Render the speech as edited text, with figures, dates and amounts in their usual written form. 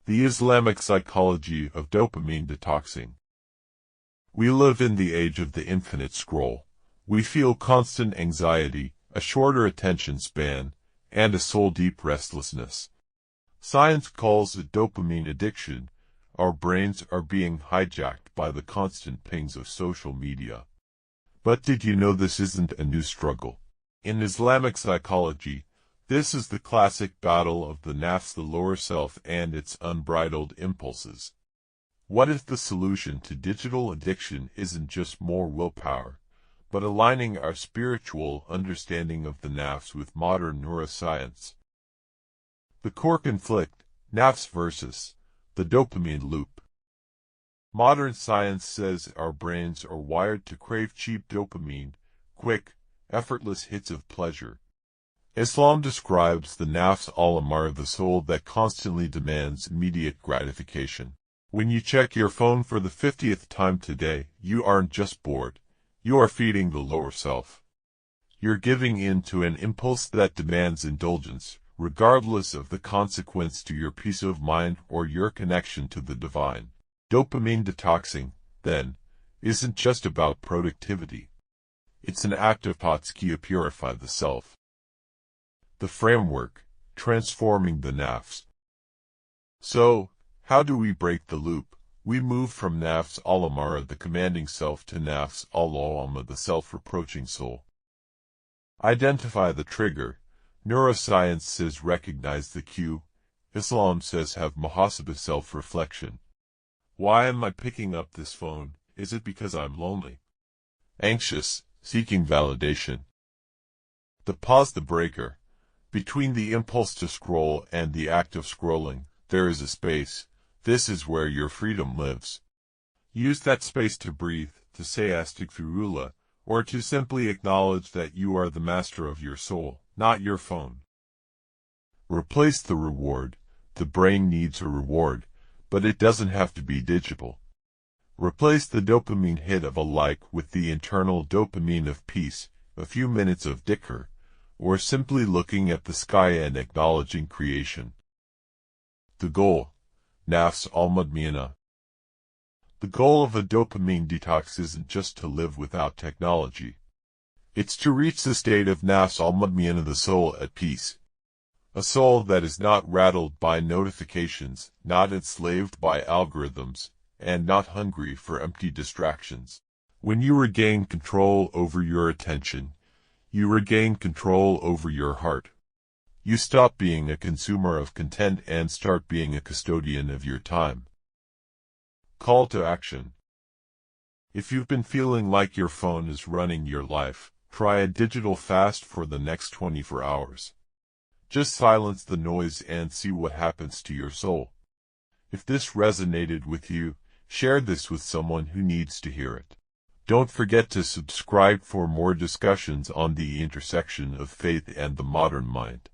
The Islamic psychology of dopamine detoxing. We live in the age of the infinite scroll. We feel constant anxiety, a shorter attention span, and a soul-deep restlessness. Science calls it dopamine addiction. Our brains are being hijacked by the constant pings of social media. But did you know this isn't a new struggle? In Islamic psychology, this is the classic battle of the Nafs, the lower self, and its unbridled impulses. What if the solution to digital addiction isn't just more willpower, but aligning our spiritual understanding of the Nafs with modern neuroscience? The core conflict, Nafs versus the dopamine loop. Modern science says our brains are wired to crave cheap dopamine, quick, effortless hits of pleasure. Islam describes the Nafs al-Amara, the soul that constantly demands immediate gratification. When you check your phone for the 50th time today, you aren't just bored. You are feeding the lower self. You're giving in to an impulse that demands indulgence, regardless of the consequence to your peace of mind or your connection to the divine. Dopamine detoxing, then, isn't just about productivity. It's an act of to purify the self. The framework, transforming the Nafs. So, how do we break the loop? We move from Nafs al-Amara, the commanding self, to Nafs al-Lawwama, the self-reproaching soul. Identify the trigger. Neuroscience says recognize the cue. Islam says have muhasabah, self-reflection. Why am I picking up this phone? Is it because I'm lonely? Anxious, seeking validation? The pause, the breaker. Between the impulse to scroll and the act of scrolling, there is a space. This is where your freedom lives. Use that space to breathe, to say astaghfirullah, or to simply acknowledge that you are the master of your soul, not your phone. Replace the reward. The brain needs a reward, but it doesn't have to be digital. Replace the dopamine hit of a like with the internal dopamine of peace, a few minutes of dhikr, or simply looking at the sky and acknowledging creation. The goal, Nafs al-Mutma'inna. The goal of a dopamine detox isn't just to live without technology. It's to reach the state of Nafs al-Mutma'inna, the soul at peace. A soul that is not rattled by notifications, not enslaved by algorithms, and not hungry for empty distractions. When you regain control over your attention, you regain control over your heart. You stop being a consumer of content and start being a custodian of your time. Call to action. If you've been feeling like your phone is running your life, try a digital fast for the next 24 hours. Just silence the noise and see what happens to your soul. If this resonated with you, share this with someone who needs to hear it. Don't forget to subscribe for more discussions on the intersection of faith and the modern mind.